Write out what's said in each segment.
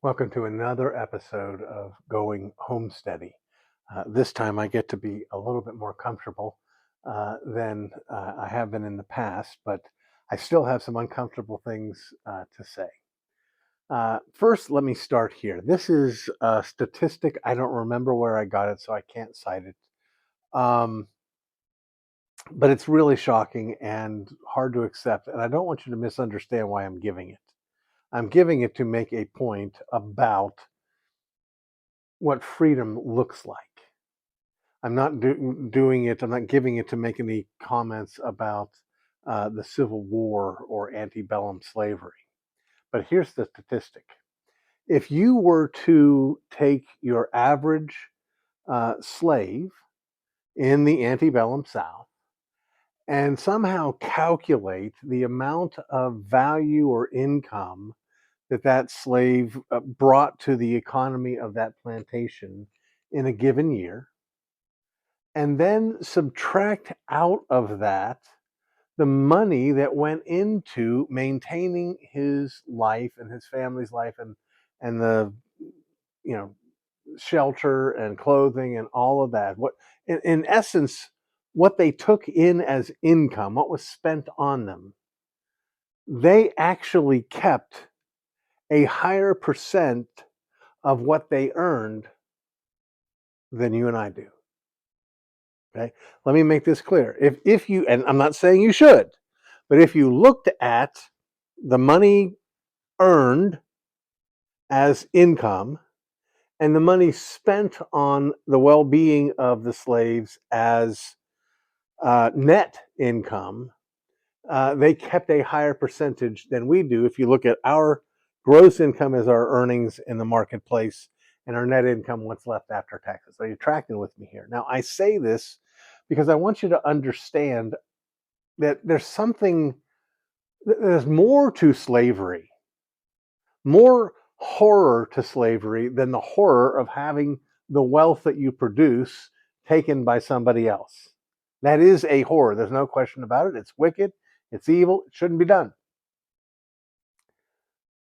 Welcome to another episode of Going Homesteady. This time I get to be a little bit more comfortable than I have been in the past, but I still have some uncomfortable things to say. First, let me start here. This is a statistic. I don't remember where I got it, so I can't cite it. Um, but it's really shocking and hard to accept, and I don't want you to misunderstand why I'm giving it. I'm giving it to make a point about what freedom looks like. I'm not doing it. I'm not giving it to make any comments about the Civil War or antebellum slavery. But here's the statistic: if you were to take your average slave in the antebellum South and somehow calculate the amount of value or income that slave brought to the economy of that plantation in a given year, and then subtract out of that the money that went into maintaining his life and his family's life, and the you know shelter and clothing and all of that, what in essence what they took in as income, what was spent on them, they actually kept a higher percent of what they earned than you and I do. Okay, let me make this clear. If you, and I'm not saying you should, but if you looked at the money earned as income and the money spent on the well-being of the slaves as net income, they kept a higher percentage than we do. If you look at our gross income as our earnings in the marketplace and our net income, what's left after taxes. Are you tracking with me here? Now, I say this because I want you to understand that there's more to slavery, more horror to slavery than the horror of having the wealth that you produce taken by somebody else. That is a horror. There's no question about it. It's wicked. It's evil. It shouldn't be done.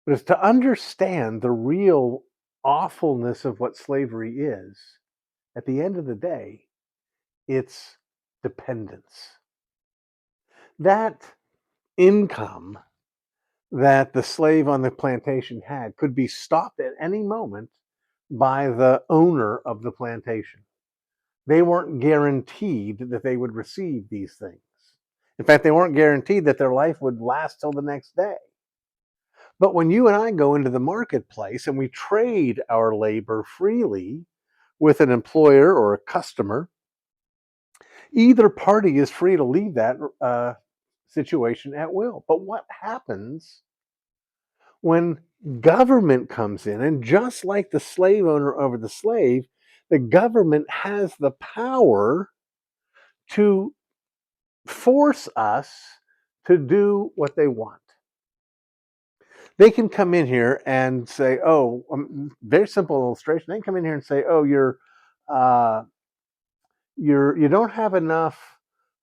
But it's to understand the real awfulness of what slavery is, at the end of the day, it's dependence. That income that the slave on the plantation had could be stopped at any moment by the owner of the plantation. They weren't guaranteed that they would receive these things. In fact, they weren't guaranteed that their life would last till the next day. But when you and I go into the marketplace and we trade our labor freely with an employer or a customer, either party is free to leave that situation at will. But what happens when government comes in? And just like the slave owner over the slave, the government has the power to force us to do what they want. They can come in here and say, "Oh, very simple illustration." They can come in here and say, "Oh, uh, you don't have enough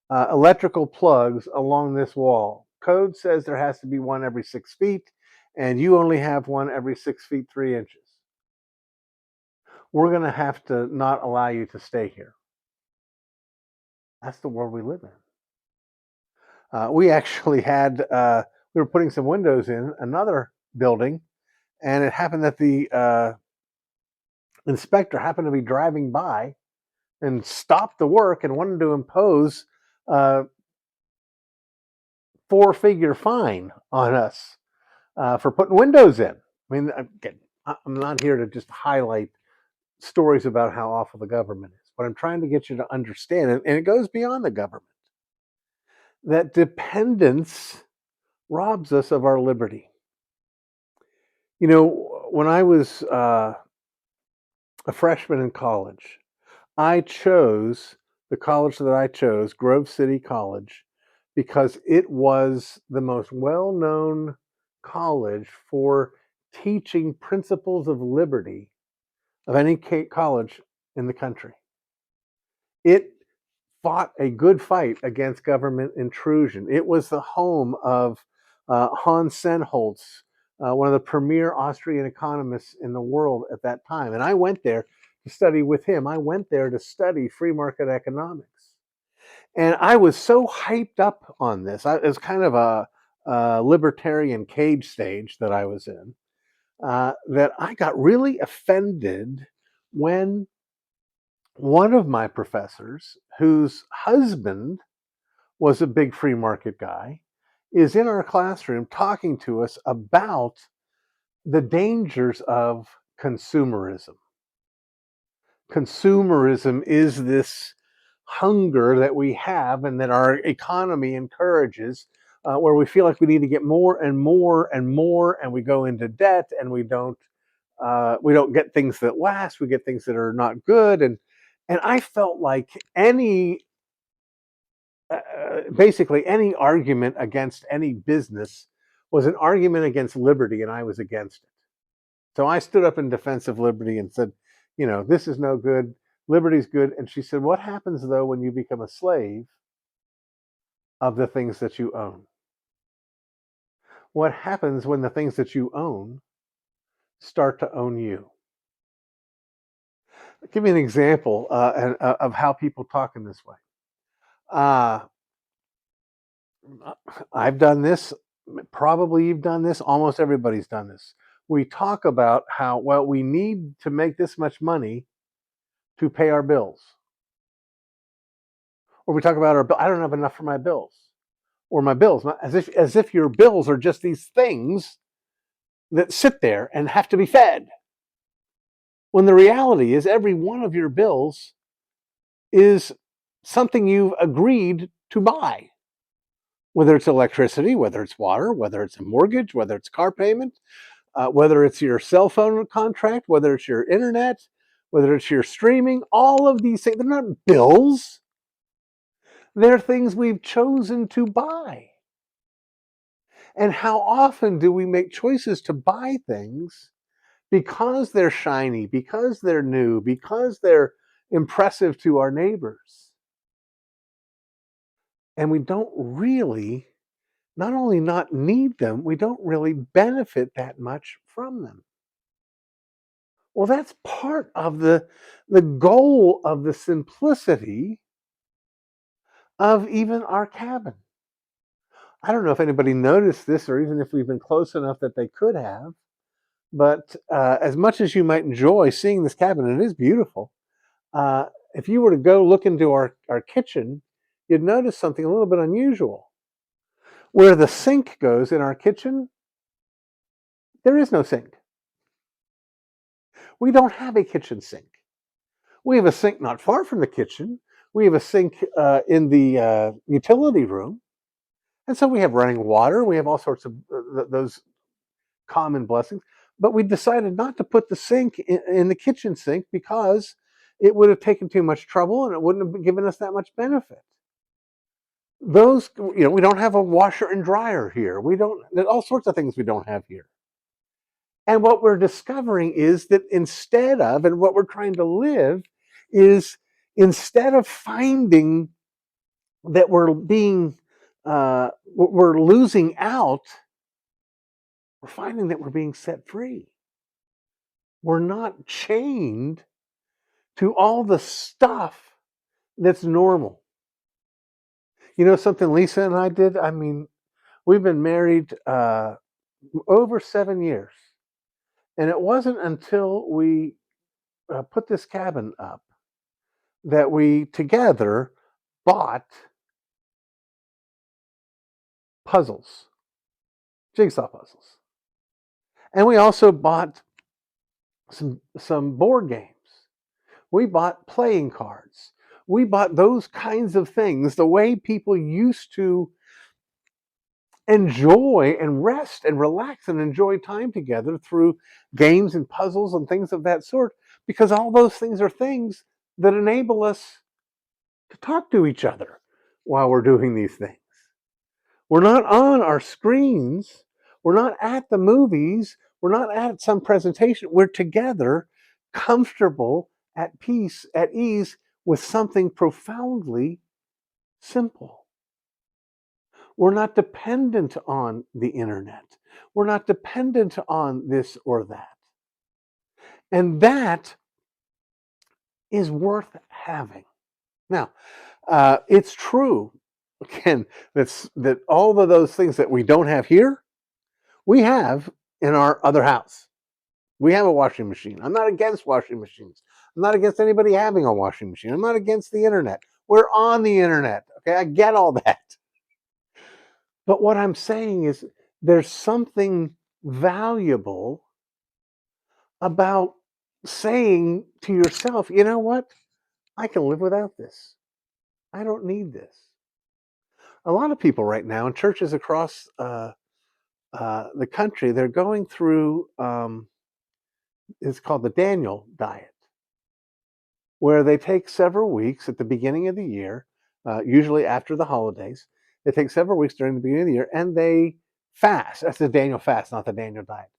electrical plugs along this wall. Code says there has to be one every 6 feet, and you only have one every 6 feet 3 inches. We're going to have to not allow you to stay here." That's the world we live in. We actually had we were putting some windows in another building, and it happened that the inspector happened to be driving by and stopped the work and wanted to impose a four-figure fine on us for putting windows in. I mean, again, I'm not here to just highlight stories about how awful the government is. But I'm trying to get you to understand, and it goes beyond the government, that dependence robs us of our liberty. You know, when I was a freshman in college, I chose the college that I chose, Grove City College, because it was the most well known college for teaching principles of liberty of any college in the country. It fought a good fight against government intrusion. It was the home of Hans Senholz, one of the premier Austrian economists in the world at that time. And I went there to study with him. I went there to study free market economics. And I was so hyped up on this. It was kind of a libertarian cage stage that I was in, that I got really offended when one of my professors, whose husband was a big free market guy, is in our classroom talking to us about the dangers of consumerism. Consumerism is this hunger that we have and that our economy encourages, where we feel like we need to get more and more and more, and we go into debt, and we don't get things that last. We get things that are not good, and I felt like basically any argument against any business was an argument against liberty, and I was against it. So I stood up in defense of liberty and said, this is no good. Liberty's good. And she said, what happens though when you become a slave of the things that you own? What happens when the things that you own start to own you? I'll give you an example of how people talk in this way. Uh, I've done this. Probably you've done this. Almost everybody's done this. We talk about how, well, we need to make this much money to pay our bills. Or we talk about I don't have enough for my bills. Or my bills, as if your bills are just these things that sit there and have to be fed. When the reality is every one of your bills is something you've agreed to buy. Whether it's electricity, whether it's water, whether it's a mortgage, whether it's car payment, whether it's your cell phone contract, whether it's your internet, whether it's your streaming, all of these things, they're not bills. They're things we've chosen to buy. And how often do we make choices to buy things because they're shiny, because they're new, because they're impressive to our neighbors? And we don't really, not only not need them, we don't really benefit that much from them. Well, that's part of the goal of the simplicity of even our cabin. I don't know if anybody noticed this, or even if we've been close enough that they could have, but as much as you might enjoy seeing this cabin, and it is beautiful, uh, if you were to go look into our kitchen, you'd notice something a little bit unusual. Where the sink goes in our kitchen, there is no sink. We don't have a kitchen sink. We have a sink not far from the kitchen. We have a sink in the utility room. And so we have running water. We have all sorts of those common blessings. But we decided not to put the sink in the kitchen sink because it would have taken too much trouble and it wouldn't have given us that much benefit. We don't have a washer and dryer here. There's all sorts of things we don't have here. And what we're discovering is that and what we're trying to live is, instead of finding that we're losing out, we're finding that we're being set free. We're not chained to all the stuff that's normal. You know something Lisa and I did? I mean, we've been married over 7 years. And it wasn't until we put this cabin up that we together bought puzzles, jigsaw puzzles. And we also bought some board games. We bought playing cards. We bought those kinds of things, the way people used to enjoy and rest and relax and enjoy time together through games and puzzles and things of that sort, because all those things are things that enable us to talk to each other while we're doing these things. We're not on our screens. We're not at the movies. We're not at some presentation. We're together, comfortable, at peace, at ease, with something profoundly simple. We're not dependent on the internet. We're not dependent on this or that. And that is worth having. Now, it's true, again, that all of those things that we don't have here, we have in our other house. We have a washing machine. I'm not against washing machines. I'm not against anybody having a washing machine. I'm not against the internet. We're on the internet. Okay, I get all that. But what I'm saying is there's something valuable about saying to yourself, you know what? I can live without this. I don't need this. A lot of people right now in churches across the country, they're going through, it's called the Daniel diet, where they take several weeks at the beginning of the year, usually after the holidays. They take several weeks during the beginning of the year and they fast. That's the Daniel fast, not the Daniel diet.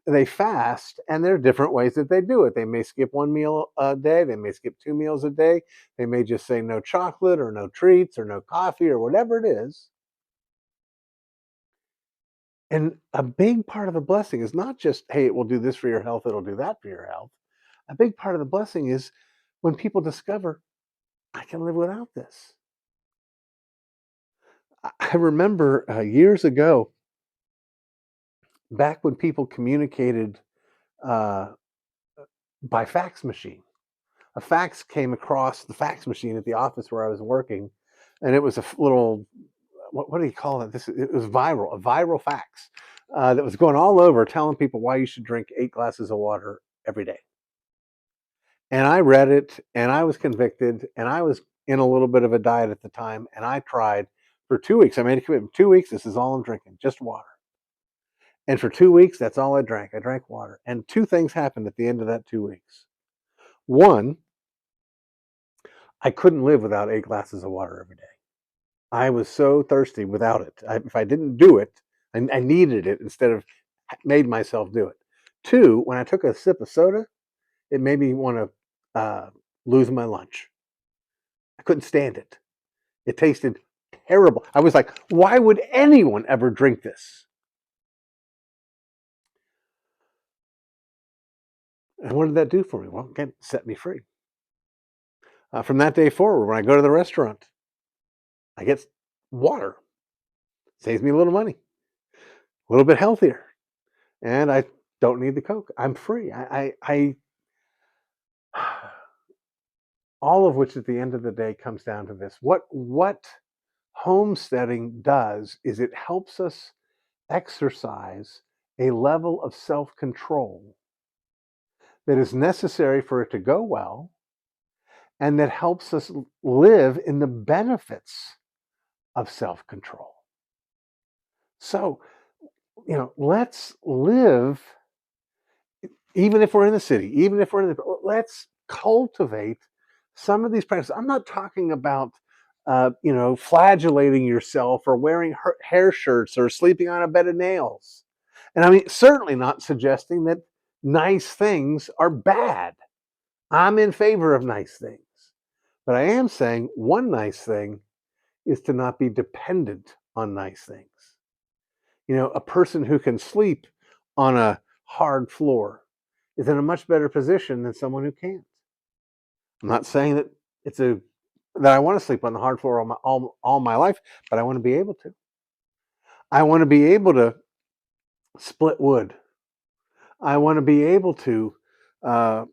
They fast, and there are different ways that they do it. They may skip one meal a day, they may skip 2 meals a day, they may just say no chocolate or no treats or no coffee or whatever it is. And a big part of the blessing is not just, hey, it will do this for your health, it'll do that for your health. A big part of the blessing is when people discover, I can live without this. I remember years ago, back when people communicated uh, by fax machine. A fax came across the fax machine at the office where I was working, and it was a little, what do you call it? It was viral, a viral fax that was going all over telling people why you should drink 8 glasses of water every day. And I read it, and I was convicted, and I was in a little bit of a diet at the time, and I tried for 2 weeks. I made a commitment. 2 weeks, this is all I'm drinking, just water. And for 2 weeks, that's all I drank. I drank water. And two things happened at the end of that 2 weeks. One, I couldn't live without 8 glasses of water every day. I was so thirsty without it. If I didn't do it, I needed it instead of made myself do it. Two, when I took a sip of soda, it made me want to lose my lunch. I couldn't stand it. It tasted terrible. I was like, why would anyone ever drink this? And what did that do for me? Well, it set me free. From that day forward, when I go to the restaurant, I get water. Saves me a little money, a little bit healthier, and I don't need the Coke. I'm free. All of which at the end of the day comes down to this. What homesteading does is it helps us exercise a level of self-control that is necessary for it to go well and that helps us live in the benefits of self-control. So, let's live, even if we're in the city, even if we're in the, let's cultivate some of these practices. I'm not talking about, flagellating yourself or wearing hair shirts or sleeping on a bed of nails. And I mean, certainly not suggesting that nice things are bad. I'm in favor of nice things. But I am saying one nice thing is to not be dependent on nice things. A person who can sleep on a hard floor is in a much better position than someone who can't. I'm not saying that I want to sleep on the hard floor all my life, but I want to be able to. I want to be able to split wood. I want to be able to uh,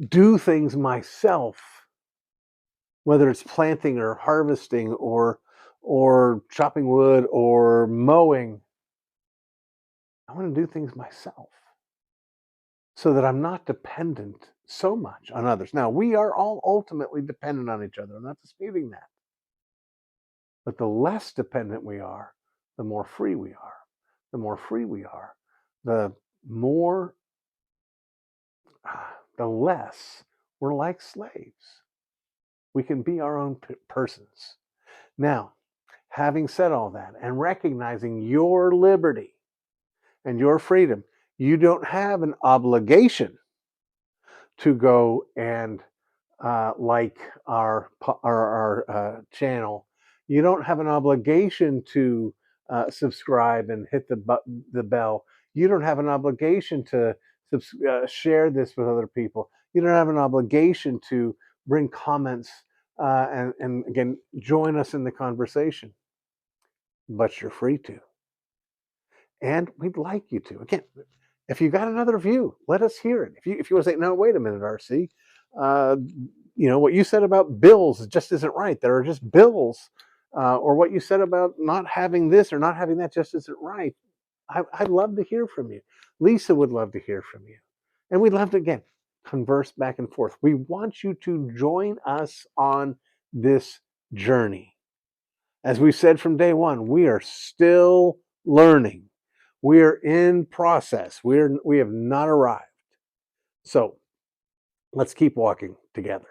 do things myself, whether it's planting or harvesting or chopping wood or mowing. I want to do things myself so that I'm not dependent so much on others. Now, we are all ultimately dependent on each other. I'm not disputing that. But the less dependent we are, the more free we are. The more free we are, the more, the less we're like slaves. We can be our own persons. Now, having said all that and recognizing your liberty and your freedom, you don't have an obligation to go and like our channel. You don't have an obligation to subscribe and hit the bell. You don't have an obligation to share this with other people. You don't have an obligation to bring comments and again join us in the conversation, but you're free to, and we'd like you to. Again, if you got another view, let us hear it. If you want to say, no, wait a minute, RC, uh, what you said about bills just isn't right. There are just bills, or what you said about not having this or not having that just isn't right. I'd love to hear from you. Lisa would love to hear from you, and we'd love to again converse back and forth. We want you to join us on this journey. As we said from day one, we are still learning. We are in process. We have not arrived. So let's keep walking together.